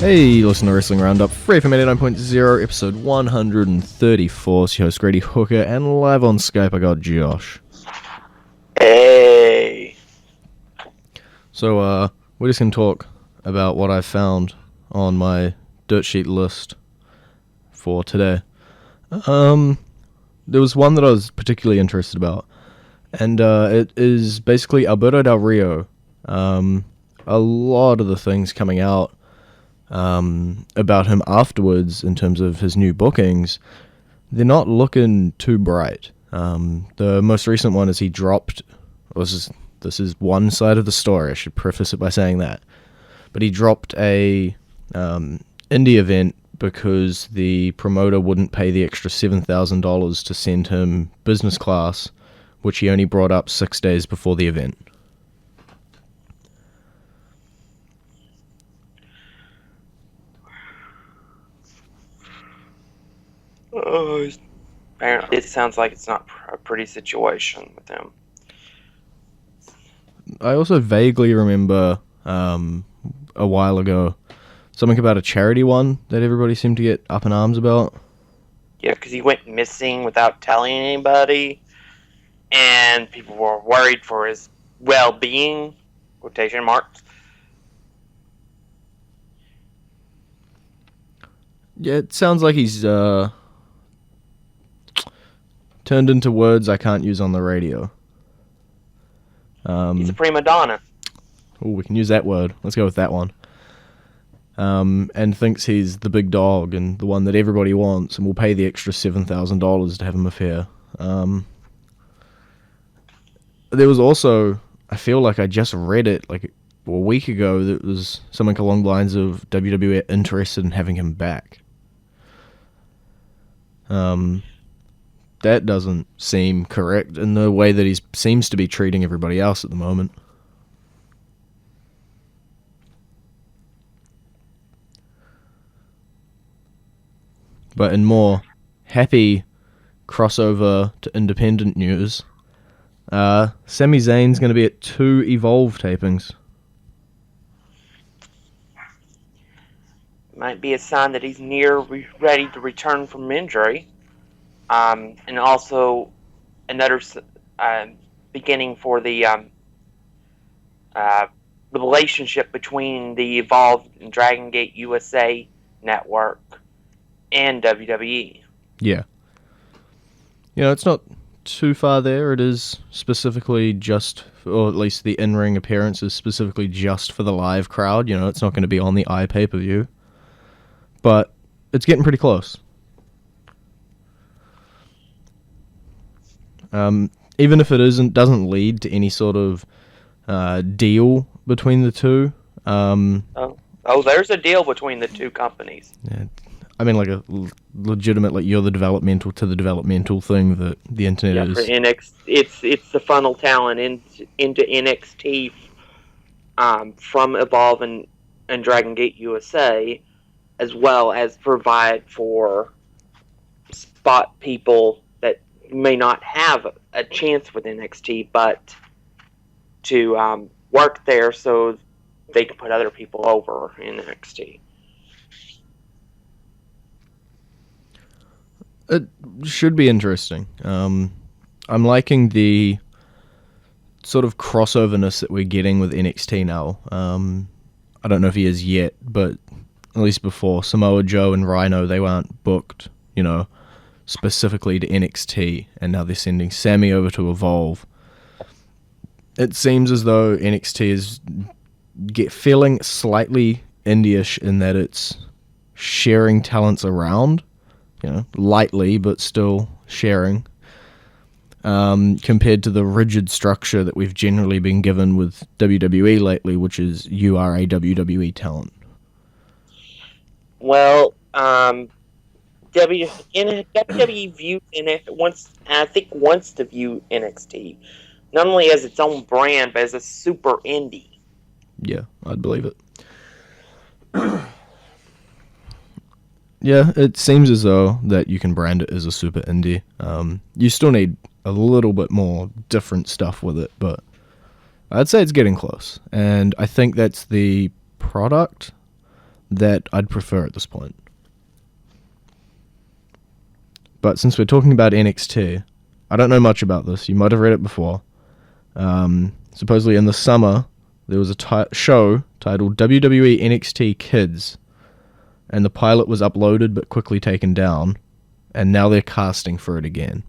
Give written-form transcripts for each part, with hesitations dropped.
Hey, listen to Wrestling Roundup, FreeFM 89.0, episode 134. It's your host, Grady Hooker, and live on Skype, I got Josh. Hey! So, we're just going to talk about what I found on my dirt sheet list for today. There was one that I was particularly interested about, and it is basically Alberto Del Rio. A lot of the things coming out about him afterwards in terms of his new bookings, they're not looking too bright. The most recent one is he dropped, this is one side of the story, I should preface it by saying that, but he dropped a indie event because the promoter wouldn't pay the extra $7,000 to send him business class, which he only brought up 6 days before the event. Oh, apparently it sounds like it's not a pretty situation with him. I also vaguely remember a while ago something about a charity one that everybody seemed to get up in arms about. Yeah, because he went missing without telling anybody, and people were worried for his well-being, quotation marks. Yeah, it sounds like he's turned into words I can't use on the radio. He's a prima donna. Oh, we can use that word. Let's go with that one. And thinks he's the big dog and the one that everybody wants, and will pay the extra $7,000 to have him appear. There was also, I feel like I just read it like a week ago, that was something along the lines of WWE interested in having him back. That doesn't seem correct in the way that he seems to be treating everybody else at the moment. But in more happy crossover to independent news, Sami Zayn's going to be at 2 Evolve tapings. Might be a sign that he's ready to return from injury. And also another beginning for the relationship between the Evolve and Dragon Gate USA network and WWE. Yeah. You know, it's not too far there. It is specifically just, or at least the in-ring appearance is specifically just for the live crowd. You know, it's not going to be on the iPay-per-view. But it's getting pretty close. Even if it doesn't lead to any sort of deal between the two. There's a deal between the two companies. Yeah, I mean, like a legitimate, like you're the developmental to the developmental thing that the internet is. For it's the funnel talent into NXT from Evolve and Dragon Gate USA, as well as provide for spot people that may not have a chance with NXT, but to work there so they can put other people over in NXT. It should be interesting. I'm liking the sort of crossoverness that we're getting with NXT now. I don't know if he is yet, but at least before, Samoa Joe and Rhino, they weren't booked, you know, specifically to NXT, and now they're sending Sammy over to Evolve. It seems as though NXT is feeling slightly indie-ish in that it's sharing talents around, you know, lightly, but still sharing, compared to the rigid structure that we've generally been given with WWE lately, which is you are a WWE talent. Well, WWE views wants to view NXT not only as its own brand, but as a super indie. Yeah, I'd believe it. Yeah, it seems as though that you can brand it as a super indie. You still need a little bit more different stuff with it, but I'd say it's getting close. And I think that's the product that I'd prefer at this point. But since we're talking about NXT, I don't know much about this. You might have read it before. Supposedly in the summer, there was a show titled WWE NXT Kids, and the pilot was uploaded but quickly taken down, and now they're casting for it again.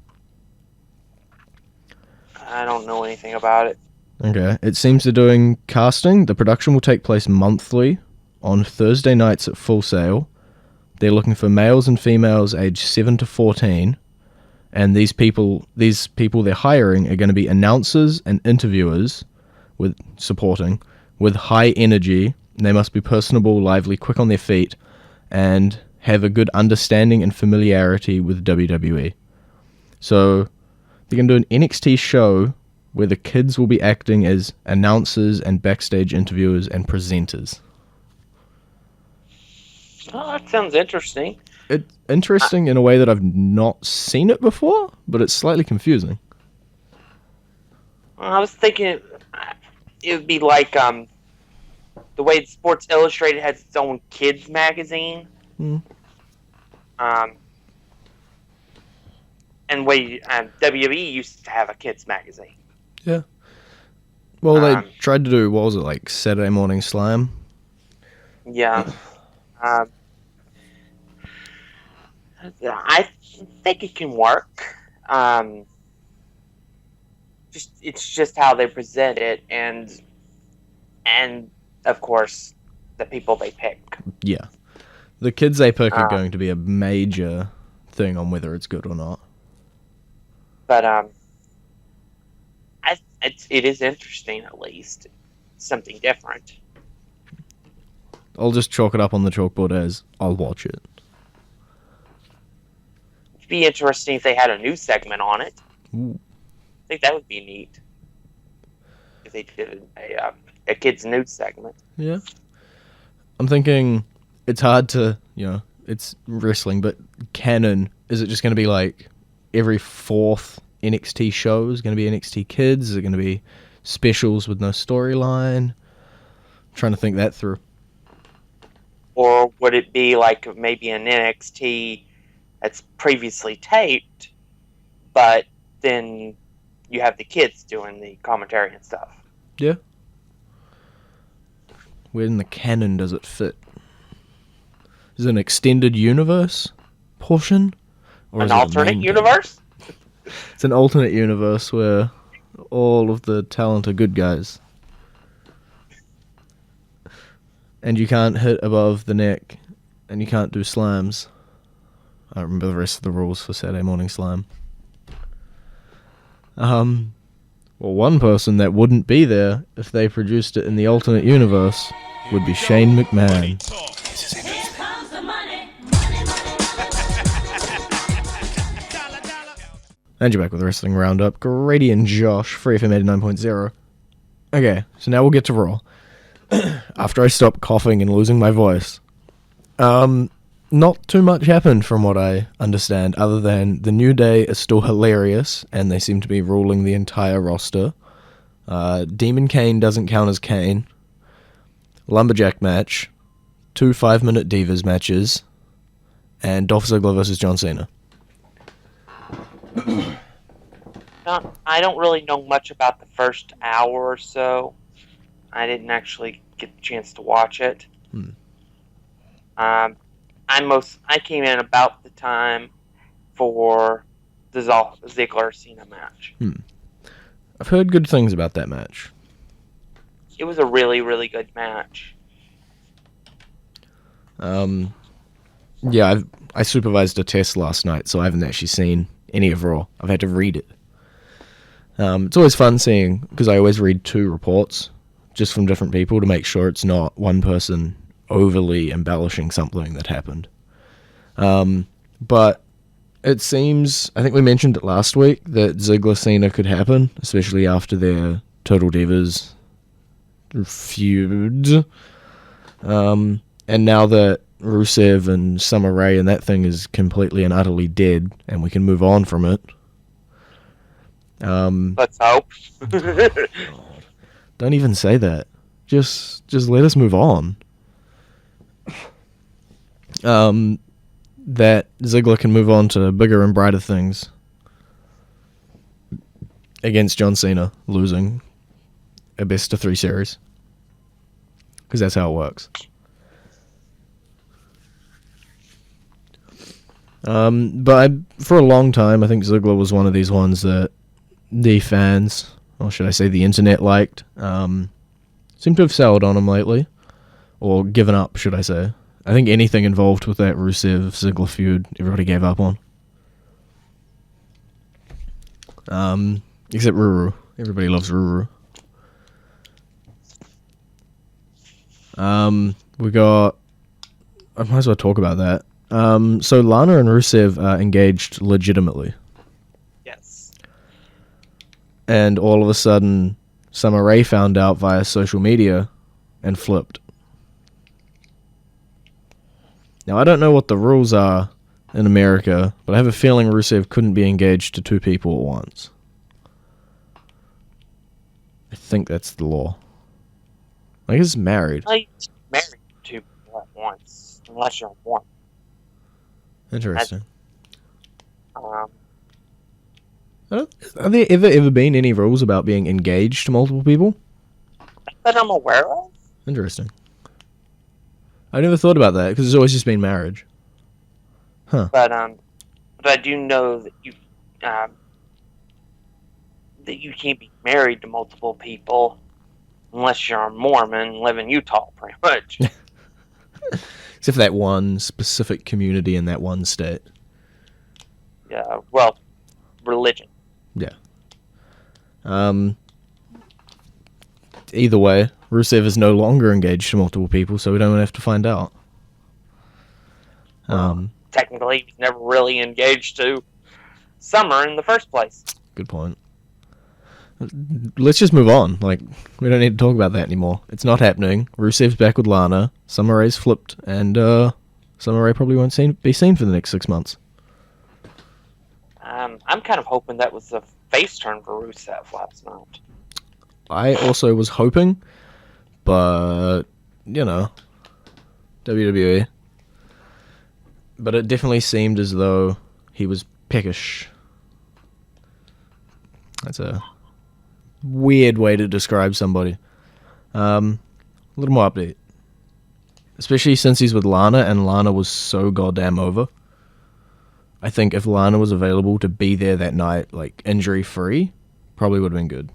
I don't know anything about it. Okay, it seems they're doing casting. The production will take place monthly on Thursday nights at Full Sail. They're looking for males and females aged 7 to 14, and these people they're hiring are going to be announcers and interviewers with high energy. They must be personable, lively, quick on their feet, and have a good understanding and familiarity with WWE. So they're going to do an NXT show where the kids will be acting as announcers and backstage interviewers and presenters. Oh, that sounds interesting. It's interesting in a way that I've not seen it before, but it's slightly confusing. I was thinking it would be like the way Sports Illustrated has its own kids magazine. And WWE used to have a kids magazine. Yeah. Well, they tried to do, what was it, like Saturday Morning Slam? Yeah. I think it can work. It's just how they present it, and of course, the people they pick. Yeah. The kids they pick are going to be a major thing on whether it's good or not. But it is interesting, at least. Something different. I'll just chalk it up on the chalkboard as I'll watch it. It'd be interesting if they had a news segment on it. Ooh. I think that would be neat. If they did a kids' news segment. Yeah. I'm thinking it's hard to, it's wrestling, but canon, is it just going to be like every fourth NXT show is going to be NXT Kids? Is it going to be specials with no storyline? I'm trying to think that through. Or would it be like maybe an NXT that's previously taped, but then you have the kids doing the commentary and stuff? Yeah. Where in the canon does it fit? Is it an extended universe portion? Or an alternate universe? It's an alternate universe where all of the talent are good guys. And you can't hit above the neck, and you can't do slams. I don't remember the rest of the rules for Saturday Morning Slam. Well, one person that wouldn't be there if they produced it in the alternate universe would be Shane McMahon. And you're back with the Wrestling Roundup. Grady and Josh, FreeFM 89.0. Okay, so now we'll get to Raw. After I stop coughing and losing my voice. Not too much happened from what I understand, other than the New Day is still hilarious, and they seem to be ruling the entire roster. Demon Kane doesn't count as Kane. Lumberjack match. 2 5-minute Divas matches. And Dolph Ziggler versus John Cena. I don't really know much about the first hour or so. I didn't actually get the chance to watch it. I came in about the time for the Ziggler-Cena match. I've heard good things about that match. It was a really, really good match. Yeah, I supervised a test last night, so I haven't actually seen any of Raw. I've had to read it. It's always fun seeing, because I always read 2 reports, just from different people, to make sure it's not one person overly embellishing something that happened. But it seems, I think we mentioned it last week, that Ziggler-Cena could happen, especially after their Total Divas feud. And now that Rusev and Summer Rae and that thing is completely and utterly dead, and we can move on from it. Let's hope. Don't even say that. Just let us move on. that Ziggler can move on to bigger and brighter things against John Cena, losing a best-of-3 series. Because that's how it works. But for a long time, I think Ziggler was one of these ones that the fans, or should I say the internet, liked. Seem to have soured on him lately. Or given up, should I say. I think anything involved with that Rusev-Ziggler feud, everybody gave up on. Except Ruru. Everybody loves Ruru. We got... I might as well talk about that. So Lana and Rusev are engaged legitimately. Yes. And all of a sudden, Summer Rae found out via social media and flipped. Now, I don't know what the rules are in America, but I have a feeling Rusev couldn't be engaged to two people at once. I think that's the law. I guess married. I married two people at once, unless you're one. Interesting. Um, Are there ever been any rules about being engaged to multiple people? that I'm aware of. Interesting. I never thought about that because it's always just been marriage. Huh. But I do know that you can't be married to multiple people unless you're a Mormon and live in Utah, pretty much. Except for that one specific community in that one state. Yeah, well, religion. Yeah. Either way, Rusev is no longer engaged to multiple people, so we don't have to find out. Technically, he's never really engaged to Summer in the first place. Good point. Let's just move on. Like, we don't need to talk about that anymore. It's not happening. Rusev's back with Lana. Summer Rae's flipped, and Summer Rae probably won't be seen for the next 6 months. I'm kind of hoping that was a face turn for Rusev last night. I also was hoping, but, you know, WWE. But it definitely seemed as though he was peckish. That's a weird way to describe somebody. A little more update. Especially since he's with Lana, and Lana was so goddamn over. I think if Lana was available to be there that night, like, injury-free, probably would have been good.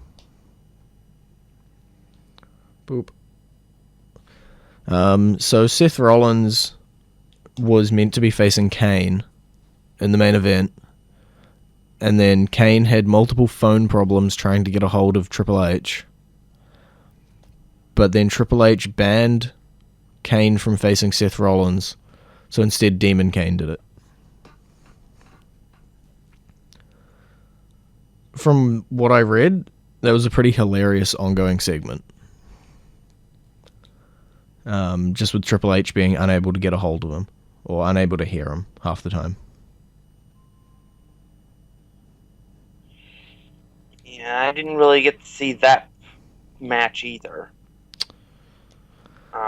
Boop. So Seth Rollins was meant to be facing Kane in the main event, and then Kane had multiple phone problems trying to get a hold of Triple H, but then Triple H banned Kane from facing Seth Rollins, so instead Demon Kane did it. From what I read, that was a pretty hilarious ongoing segment. Just with Triple H being unable to get a hold of him, or unable to hear him half the time. Yeah, I didn't really get to see that match either. So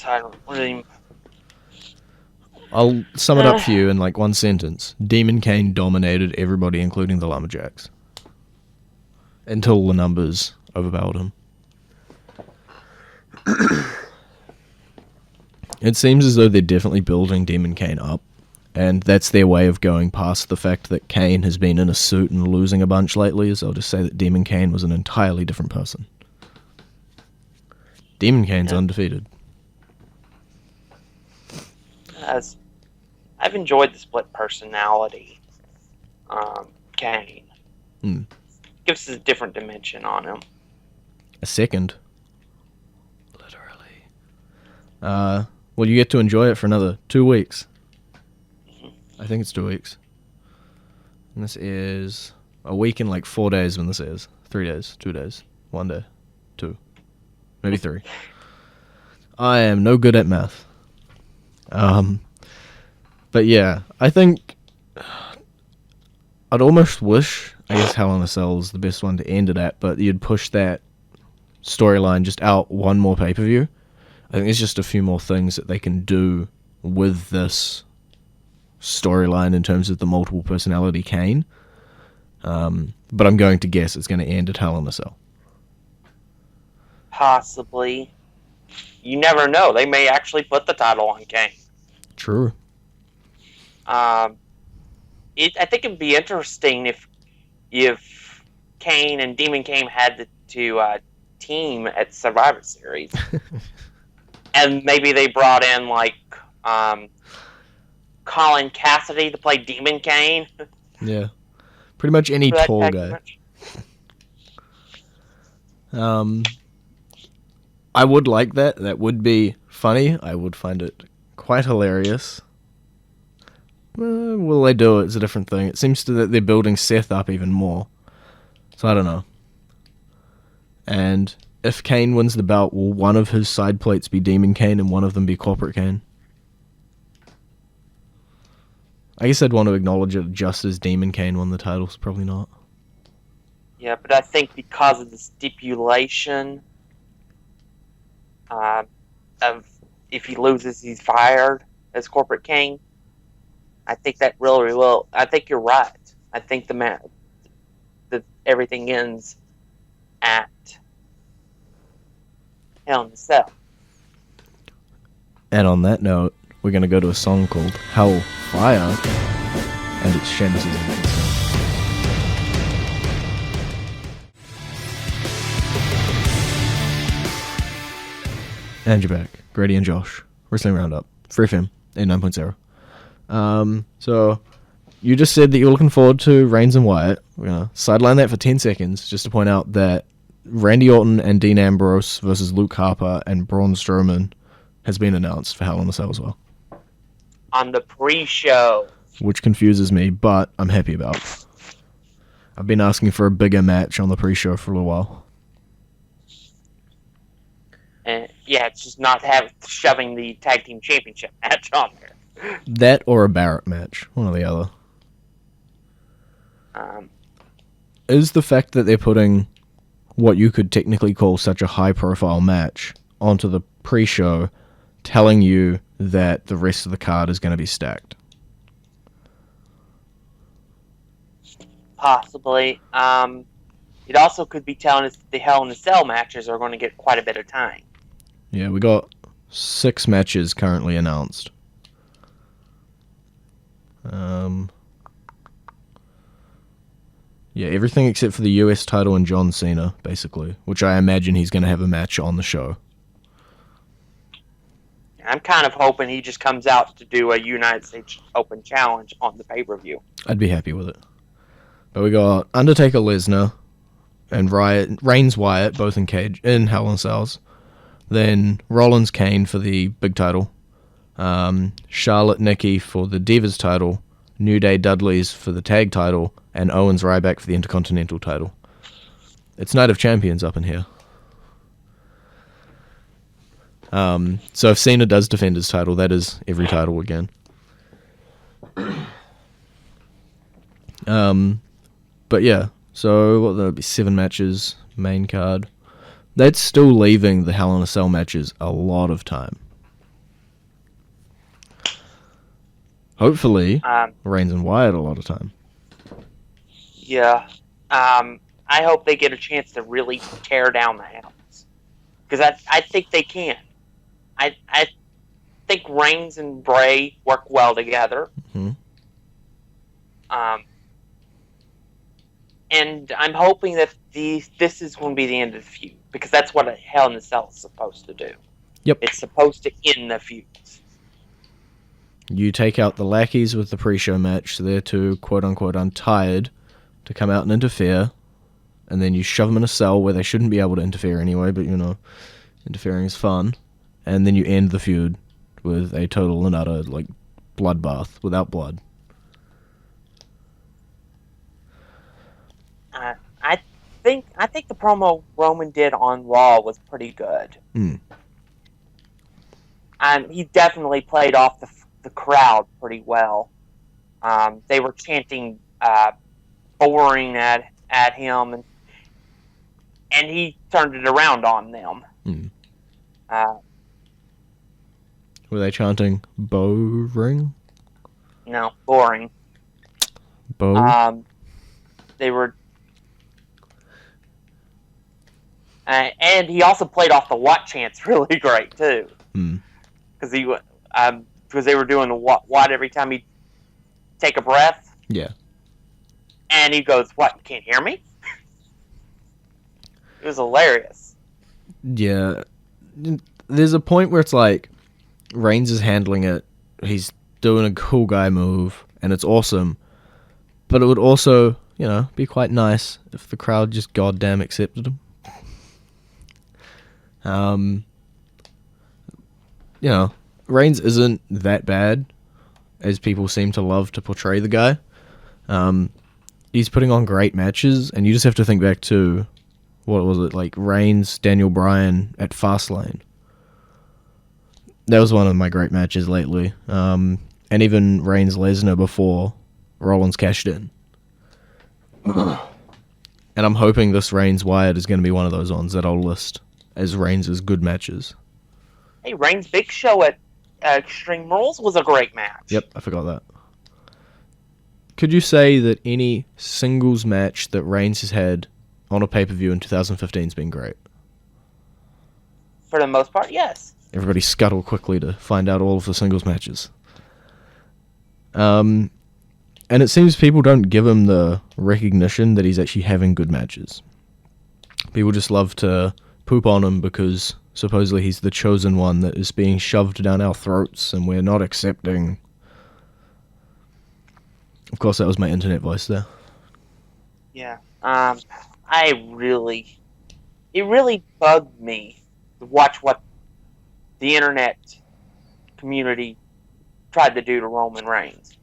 I don't really... I'll sum it up for you in like one sentence. Demon Kane dominated everybody, including the Lumberjacks. Until the numbers overpowered him. It seems as though they're definitely building Demon Kane up. And that's their way of going past the fact that Kane has been in a suit and losing a bunch lately, is they'll just say that Demon Kane was an entirely different person. Demon Kane's undefeated. As I've enjoyed the split personality, Kane. Gives us a different dimension on him. A second. Literally. Well, you get to enjoy it for another 2 weeks. I think it's 2 weeks. And this is a week and like 4 days when this is. 3 days, 2 days, 1 day, 2, maybe 3. I am no good at math. But yeah, I think I'd almost wish, I guess Hell in a Cell is the best one to end it at, but you'd push that storyline just out one more pay-per-view. I think there's just a few more things that they can do with this storyline in terms of the multiple personality Kane. But I'm going to guess it's going to end at Hell in a Cell. Possibly. You never know. They may actually put the title on Kane. True. I think it'd be interesting if Kane and Demon Kane had to team at Survivor Series, and maybe they brought in like Colin Cassidy to play Demon Kane. Yeah, pretty much any tall guy. I would like that. That would be funny. I would find it quite hilarious. Will they do it? It's a different thing. It seems that they're building Seth up even more. So I don't know. And if Kane wins the belt, will one of his side plates be Demon Kane and one of them be Corporate Kane? I guess I'd want to acknowledge it just as Demon Kane won the titles. Probably not. Yeah, but I think because of the stipulation of if he loses, he's fired as Corporate Kane. I think that really will. I think you're right. I think that everything ends at Hell in a Cell. And on that note, we're going to go to a song called Hellfire, and it's Sheamus' entrance. And you're back. Grady and Josh. Wrestling Roundup. FreeFM 89.0. So, you just said that you're looking forward to Reigns and Wyatt. We're going to sideline that for 10 seconds just to point out that Randy Orton and Dean Ambrose versus Luke Harper and Braun Strowman has been announced for Hell in a Cell as well. On the pre-show. Which confuses me, but I'm happy about. I've been asking for a bigger match on the pre-show for a little while. Yeah, it's just not shoving the tag team championship match on there. That or a Barrett match, one or the other. Is the fact that they're putting what you could technically call such a high-profile match onto the pre-show telling you that the rest of the card is going to be stacked? Possibly. It also could be telling us that the Hell in a Cell matches are going to get quite a bit of time. Yeah, we got 6 matches currently announced. Yeah, everything except for the US title and John Cena, basically, which I imagine he's going to have a match on the show. I'm kind of hoping he just comes out to do a United States Open Challenge on the pay-per-view. I'd be happy with it. But we got Undertaker Lesnar and Reigns Wyatt, both in Hell in Cells. Then Rollins Kane for the big title. Charlotte Nikki for the Divas title. New Day Dudleys for the tag title. And Owens Ryback for the Intercontinental title. It's Night of Champions up in here. So if Cena does defend his title, that is every title again. But yeah, so there'll be 7 matches, main card. That's still leaving the Hell in a Cell matches a lot of time. Hopefully, Reigns and Wyatt a lot of time. Yeah. I hope they get a chance to really tear down the house. Because I think they can. I think Reigns and Bray work well together. Mm-hmm. And I'm hoping that this is going to be the end of the feud. Because that's what a Hell in a Cell is supposed to do. Yep. It's supposed to end the feuds. You take out the lackeys with the pre-show match, so they're too, quote-unquote, untired to come out and interfere. And then you shove them in a cell where they shouldn't be able to interfere anyway, but, interfering is fun. And then you end the feud with a total and utter, bloodbath without blood. I think the promo Roman did on Raw was pretty good. He definitely played off the crowd pretty well. They were chanting boring at him, and he turned it around on them. Were they chanting "Bow ring"? No, boring. Bow. They were, and he also played off the what chants really great too. Because because they were doing the what every time he take a breath. Yeah. And he goes, "What? You can't hear me?" It was hilarious. Yeah. There's a point where it's like Reigns is handling it. He's doing a cool guy move, and it's awesome. But it would also, be quite nice if the crowd just goddamn accepted him. Reigns isn't that bad as people seem to love to portray the guy. He's putting on great matches, and you just have to think back to, what was it, like Reigns, Daniel Bryan at Fastlane. That was one of my great matches lately. And even Reigns Lesnar before Rollins cashed in. And I'm hoping this Reigns Wyatt is going to be one of those ones that I'll list as Reigns' good matches. Hey, Reigns Big Show at Extreme Rules was a great match. Yep, I forgot that. Could you say that any singles match that Reigns has had on a pay-per-view in 2015 has been great? For the most part, yes. Everybody scuttle quickly to find out all of the singles matches. And it seems people don't give him the recognition that he's actually having good matches. People just love to poop on him because supposedly he's the chosen one that is being shoved down our throats and we're not accepting. Of course, that was my internet voice there. Yeah. It really bugged me to watch what the internet community tried to do to Roman Reigns.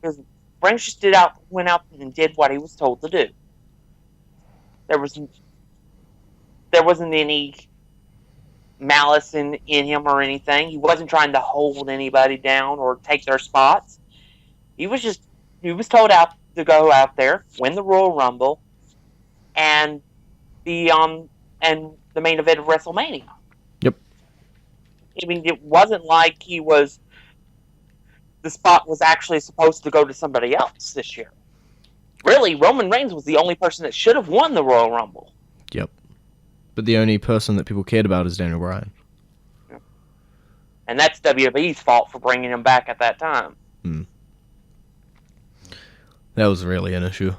Because Reigns just went out and did what he was told to do. There wasn't any malice in him or anything. He wasn't trying to hold anybody down or take their spots. He was told to go out there, win the Royal Rumble, and be and the main event of WrestleMania. Yep. I mean, it wasn't like the spot was actually supposed to go to somebody else this year. Really, Roman Reigns was the only person that should have won the Royal Rumble. Yep. But the only person that people cared about is Daniel Bryan. Yep. And that's WWE's fault for bringing him back at that time. That was really an issue.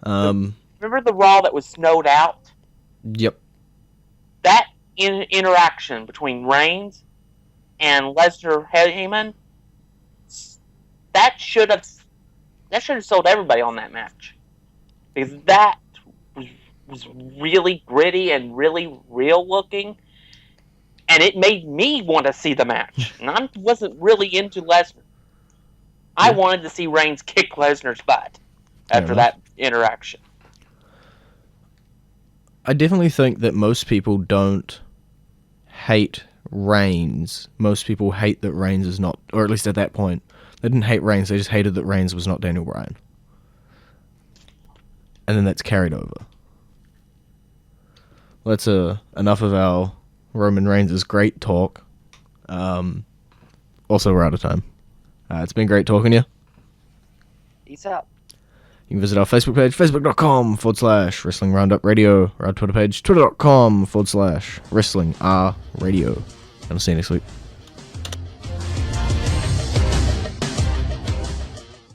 Remember the Raw that was snowed out? Yep. That interaction between Reigns and Lesnar Heyman, that should have sold everybody on that match, because that was really gritty and really real looking, and it made me want to see the match. And I wasn't really into Lesnar. I wanted to see Reigns kick Lesnar's butt after that interaction. I definitely think that most people don't hate Reigns. Most people hate that Reigns is not, or at least at that point, they didn't hate Reigns, they just hated that Reigns was not Daniel Bryan. And then that's carried over. Well, that's enough of our Roman Reigns' great talk. Also, we're out of time. It's been great talking to you. Peace out. You can visit our Facebook page, facebook.com/Wrestling Roundup Radio, or our Twitter page, twitter.com/Wrestling R Radio. And I'll see you next week.